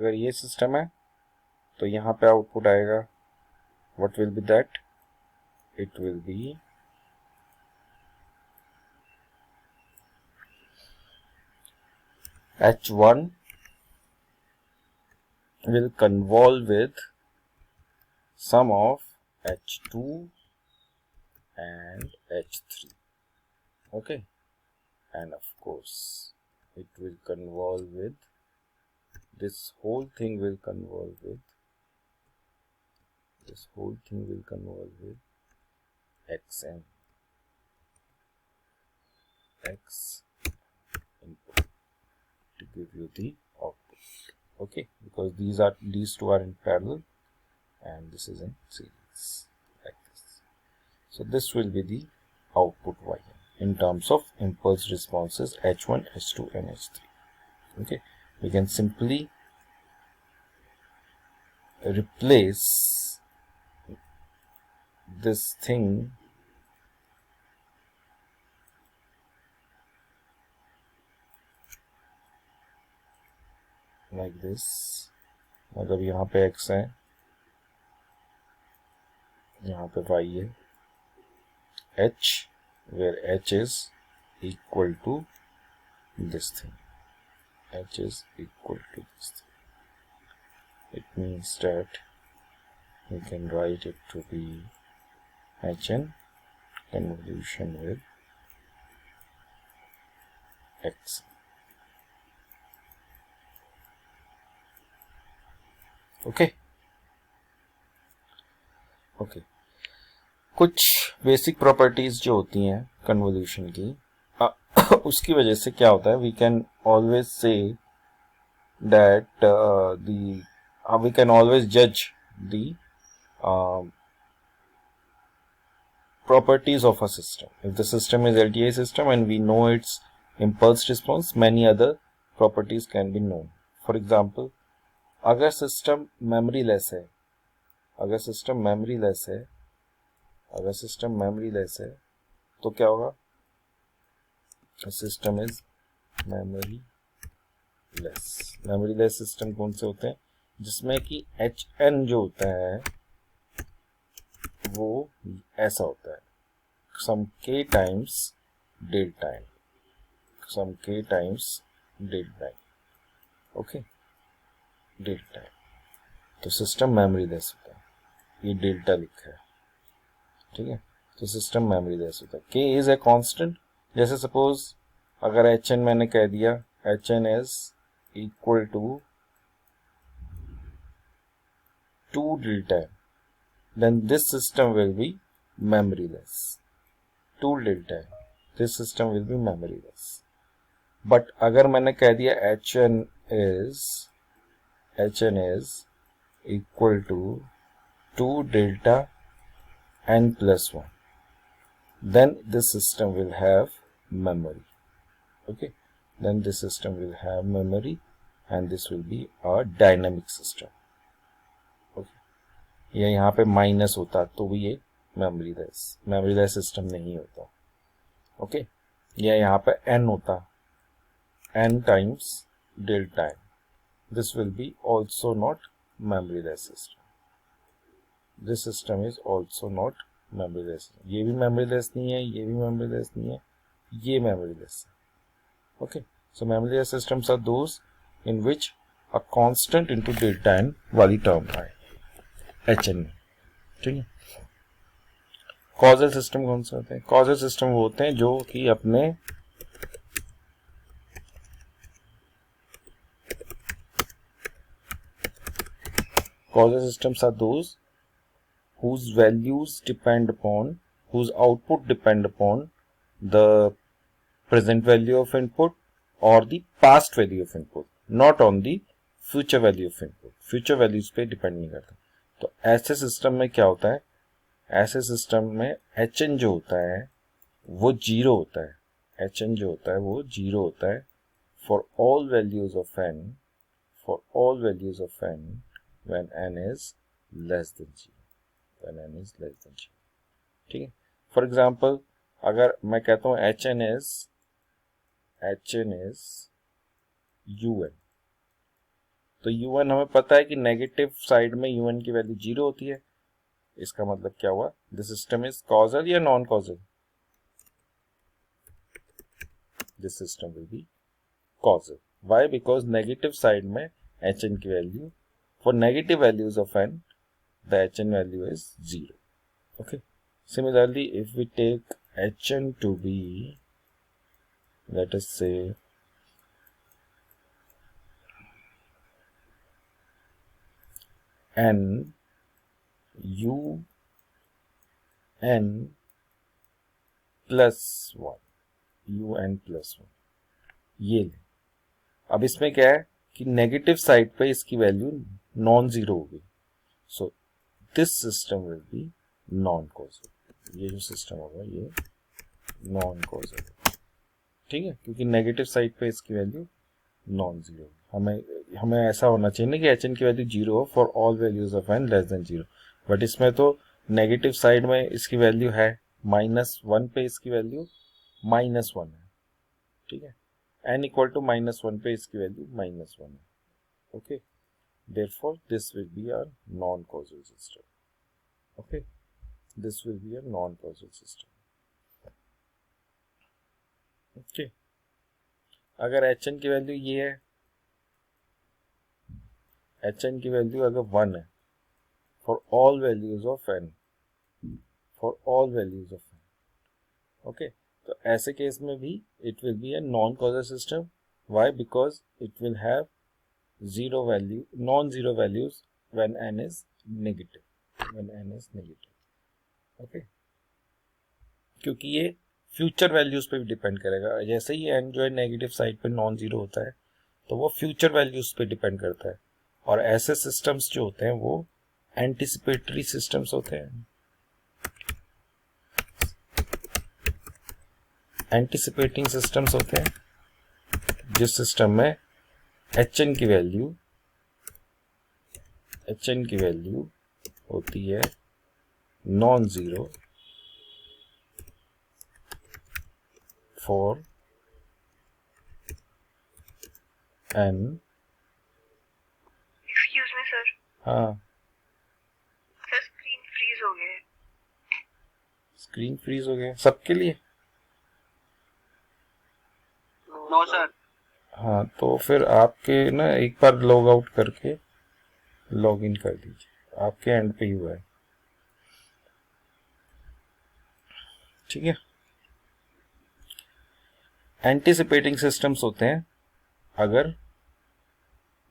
अगर ये सिस्टम है तो यहाँ पे आउटपुट आएगा, what will be that, it will be H1 will convolve with sum of H2 and H3. Okay, and of course it will convolve with, this whole thing will convolve with, Xn, X input, to give you the output. Okay, because these two are in parallel and this is in series, like this. So this will be the output Yn in terms of impulse responses H1, H2 and H3. Okay, we can simply replace this thing like this. मतलब यहाँ पे x है, यहाँ पे y है, h, where h is equal to this thing, h is equal to this thing. It means that we can write it to be Hn convolution with x. Okay, कुछ basic properties जो होती हैं convolution की, उसकी वजह से क्या होता है, we can always say that we can always judge the properties of a system. If the system is LTI system and we know its impulse response, many other properties can be known. For example, अगर system memory less है, तो क्या होगा, system is memory less system कौन से होते हैं, जिसमें कि Hn जो होता है वो ऐसा होता है, सम k times dead time, okay, dead time. तो सिस्टम मेमोरी लेस होता है, ये डेल्टा लिखा है, ठीक है. तो सिस्टम मेमोरी लेस होता है. k is a constant. जैसे सपोज अगर Hn मैंने कह दिया Hn is equal to 2 delta, then this system will be memoryless. 2 delta, this system will be memoryless. But अगर मैंने कह दिया Hn is equal to 2 delta n plus 1, then this system will have memory. Okay, then this system will have memory and this will be a dynamic system. या यहाँ पे minus होता तो भी ये मेमोरी लेस सिस्टम नहीं होता. Okay, या यहाँ पे n होता, n times delta n, this will be also not memory less system. This system is also not memory less. ये भी मेमोरी लेस नहीं है, ये भी मेमोरी लेस नहीं है, ये मेमोरी लेस है. Okay, so memory less systems are those in which a constant into delta n वाली टर्म आए Hn में, ठीक है. कॉजल सिस्टम कौन से होते हैं, कॉजल सिस्टम वो होते हैं जो कि अपने causal systems are those whose values depend upon, whose output depend upon the present value of input or the past value of input, not on the future value of input. future values पे depend नहीं करता. तो ऐसे system में क्या होता है, ऐसे सिस्टम में Hn जो होता है वो जीरो होता है. Hn जो होता है वो जीरो होता है for all values of n, when n is less than 0. ठीक है. फॉर एग्जाम्पल अगर मैं कहता हूँ Hn is un, तो u1 हमें पता है कि नेगेटिव साइड में u1 की वैल्यू 0 होती है। इसका मतलब क्या हुआ, दिस सिस्टम इज कॉजल या non causal? This system will be causal. Why? Because negative side में hn की value, for negative values of n the hn value is 0. Okay. Similarly, if we take hn to be, let us say, n u n plus 1, u n plus 1, ये ले। अब इसमें क्या है कि negative side पे इसकी वैल्यू नॉन जीरो होगी, so this system will be non causal. ये जो सिस्टम होगा ये नॉन कॉजल, ठीक है, क्योंकि नेगेटिव साइड पे इसकी वैल्यू नॉन जीरो। हमें ऐसा होना चाहिए ना कि एच एन की वैल्यू जीरो हो for all values of N less than zero, but इसमें तो नेगेटिव साइड में इसकी वैल्यू है -1 पे इसकी वैल्यू -1 है, ठीक है, n इक्वल टू -1 पे इसकी वैल्यू -1 है। Okay, therefore this will be a non-causal system. Okay, this will be a non-causal system. Okay, अगर hn की वैल्यू ये है, hn की वैल्यू अगर 1 है for all values of n, for all values of n, okay, तो ऐसे case में भी it will be a non-causal system. Why? Because it will have zero value, non-zero values when n is negative, when n is negative. Okay, क्योंकि ये future values पे भी depend करेगा। जैसे ही n जो है नेगेटिव साइड पे नॉन जीरो होता है तो वो फ्यूचर वैल्यूज पे डिपेंड करता है, और ऐसे सिस्टम्स जो होते हैं वो एंटिसिपेटरी सिस्टम्स होते हैं। एंटिसिपेटिंग सिस्टम्स होते हैं जिस सिस्टम में hn की वैल्यू होती है non zero for n। Excuse me sir. हाँ, सर स्क्रीन फ्रीज हो गया है। स्क्रीन फ्रीज हो गया सबके लिए? No sir. हाँ, तो फिर आपके ना एक बार लॉग आउट करके लॉग इन कर दीजिए, आपके एंड पे ही हुआ है, ठीक है। एंटिसिपेटिंग सिस्टम्स होते हैं अगर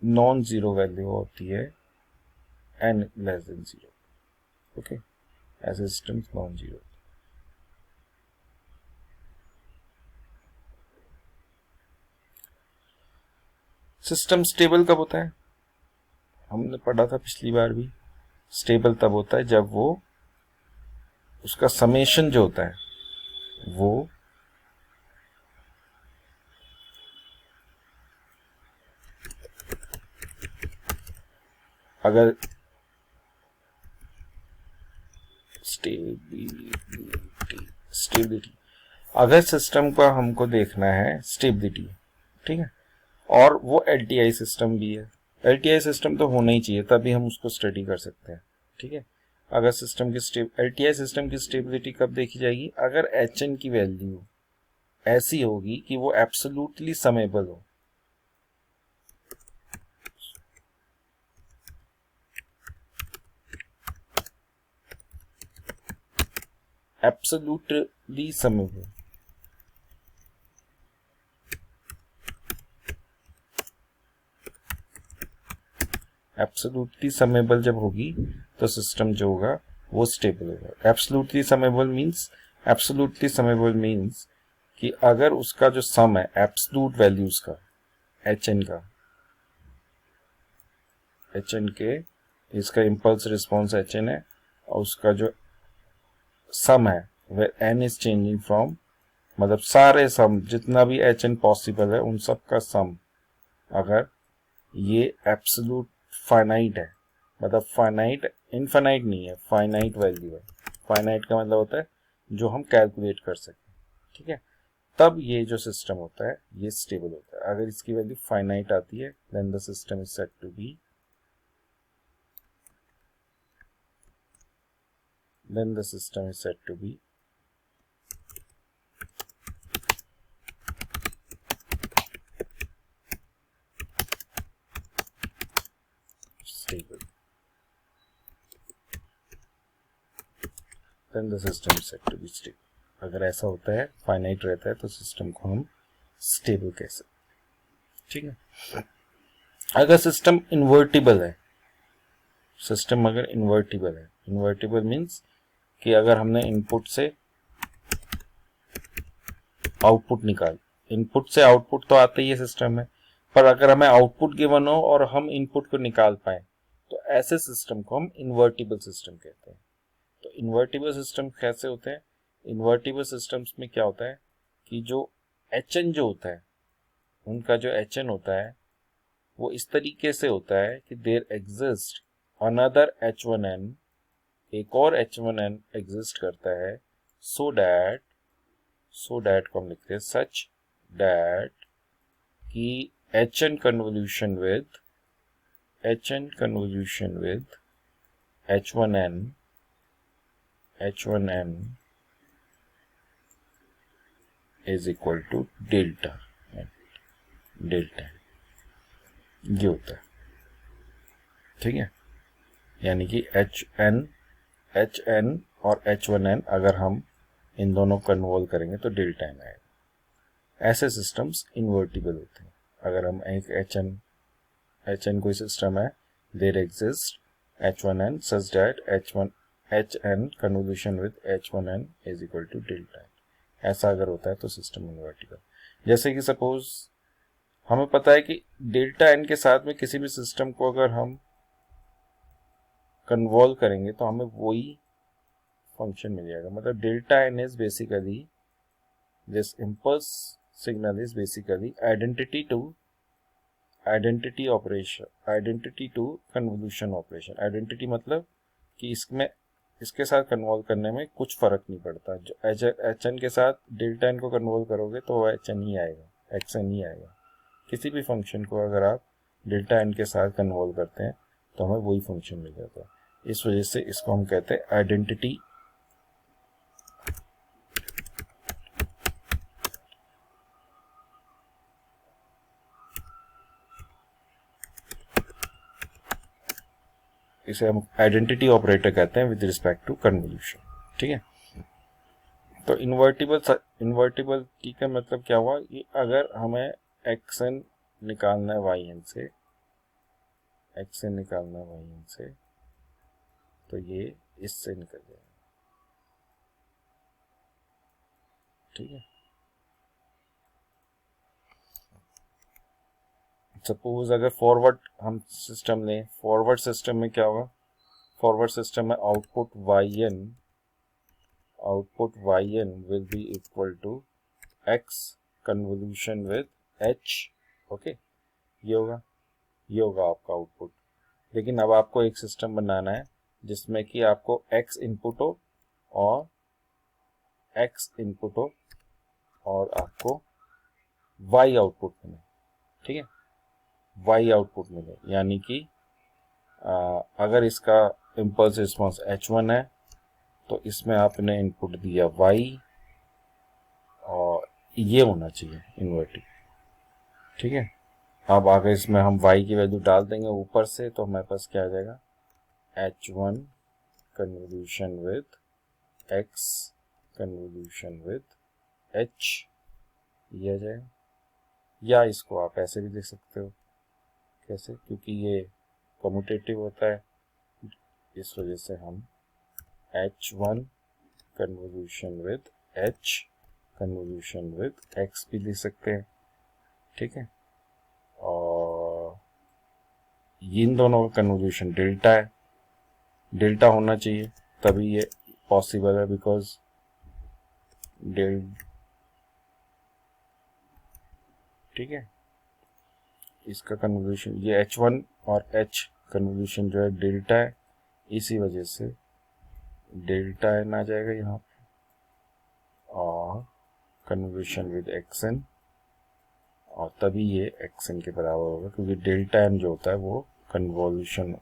नॉन जीरो वैल्यू होती है n less than zero. Okay, ऐसे systems non zero. System stable कब होता है? हमने पढ़ा था पिछली बार भी, स्टेबल तब होता है जब वो उसका समेशन जो होता है वो अगर स्टेबिलिटी, अगर सिस्टम का हमको देखना है स्टेबिलिटी, ठीक है, और वो LTI सिस्टम भी है। LTI सिस्टम तो होना ही चाहिए, तभी हम उसको स्टडी कर सकते हैं, ठीक है। अगर सिस्टम की LTI सिस्टम की स्टेबिलिटी कब देखी जाएगी? अगर HN की वैल्यू ऐसी होगी कि वो एब्सोल्युटली समेबल हो। एब्सोल्युटली समेबल, एब्सोल्युटली समेबल जब होगी तो सिस्टम जो होगा वो स्टेबल होगा। एब्सोल्युटली समेबल मींस कि अगर उसका जो सम है एब्सोल्यूट वैल्यूज का, HN का, HN के, इसका इम्पल्स रिस्पॉन्स HN है, और उसका जो सम है where n is changing from, मतलब सारे सम जितना भी HN पॉसिबल है उन सब का सम, अगर ये एब्सोल्यूट फाइनाइट है, मतलब फाइनाइट इनफाइनाइट नहीं है, फाइनाइट वैल्यू है। फाइनाइट का मतलब होता है जो हम कैलकुलेट कर सकें, ठीक है, तब ये जो सिस्टम होता है ये स्टेबल होता है। अगर इसकी वैल्यू फाइनाइट आती है then the system is said to be stable. Then the system is said to be stable. अगर ऐसा होता है, फाइनाइट रहता है, तो सिस्टम को हम स्टेबल कह सकते हैं। ठीक है। अगर सिस्टम इन्वर्टिबल है, सिस्टम अगर इन्वर्टिबल है, इन्वर्टिबल मीन्स कि अगर हमने इनपुट से आउटपुट इनपुट से आउटपुट तो आता ही है सिस्टम में, पर अगर हमें आउटपुट गिवन हो और हम इनपुट को निकाल पाए तो ऐसे सिस्टम को हम इन्वर्टिबल सिस्टम कहते हैं। तो इन्वर्टिबल सिस्टम कैसे होते हैं? इन्वर्टिबल सिस्टम्स में क्या होता है कि जो HN जो होता है, उनका जो HN होता है वो इस तरीके से होता है कि देयर एग्जिस्ट अनदर H1n, एक और H1n एग्जिस्ट करता है, सो दैट को हम लिखते हैं सच दैट कि HN convolution with H1n is equal to delta ये होता है। ठीक है, यानी कि HN और H1n अगर हम इन दोनों को कन्वॉल्व करेंगे तो डेल्टा n आएगा। ऐसे सिस्टम्स इन्वर्टिबल होते हैं। अगर हम एक HN कोई सिस्टम है, there exist H1n such that HN convolution with H1n is equal to delta n। ऐसा अगर होता है तो सिस्टम इन्वर्टिबल। जैसे कि सपोज हमें पता है कि डेल्टा n के साथ में किसी भी सिस्टम को अगर हम कन्वॉल्व करेंगे तो हमें वही फंक्शन मिल जाएगा। मतलब delta n is basically this impulse signal is basically identity to convolution operation. Identity मतलब कि इसके साथ कन्वॉल्व करने में कुछ फर्क नहीं पड़ता। जो HN के साथ डेल्टा n को कन्वॉल्व करोगे तो वह HN ही आएगा, XN ही आएगा। किसी भी फंक्शन को अगर आप डेल्टा n के साथ कन्वॉल्व करते हैं तो हमें वही फंक्शन मिल जाता है। इस वजह से इसको हम कहते हैं आइडेंटिटी इसे हम आइडेंटिटी ऑपरेटर कहते हैं विद रिस्पेक्ट टू कन्वोल्यूशन। ठीक है, तो इन्वर्टिबल की का मतलब क्या हुआ कि अगर हमें XN निकालना है YN से, तो ये इससे निकल जाएगा। ठीक है, सपोज अगर फॉरवर्ड हम सिस्टम लें, फॉरवर्ड सिस्टम में क्या होगा? फॉरवर्ड सिस्टम में output YN will be equal to X convolution with H। Okay, ये होगा आपका आउटपुट। लेकिन अब आपको एक सिस्टम बनाना है जिसमें कि आपको X इनपुट हो और आपको Y आउटपुट मिले। ठीक है, Y आउटपुट मिले, यानी कि अगर इसका इम्पल्स रिस्पॉन्स H1 है तो इसमें आपने इनपुट दिया Y और ये होना चाहिए इन्वर्टिंग। ठीक है, अब अगर इसमें हम Y की वैल्यू डाल देंगे ऊपर से तो हमारे पास क्या आ जाएगा? H1 convolution with X convolution with H, ये आ जाएगा। या इसको आप ऐसे भी देख सकते हो। कैसे? क्योंकि ये कम्यूटेटिव होता है, इस वजह से हम H1 convolution with H convolution with X भी लिख सकते हैं। ठीक है, और इन दोनों का कन्वोल्यूशन डेल्टा है, डेल्टा होना चाहिए तभी ये पॉसिबल है, बिकॉज ठीक है, इसका कन्वोल्यूशन ये H1 और H कन्वोल्यूशन जो है डेल्टा है, इसी वजह से डेल्टा n आ जाएगा यहाँ पे, और कन्वोल्यूशन विद एक्सन, और तभी ये एक्सन के बराबर होगा, क्योंकि डेल्टा एन जो होता है वो कन्वोल्यूशन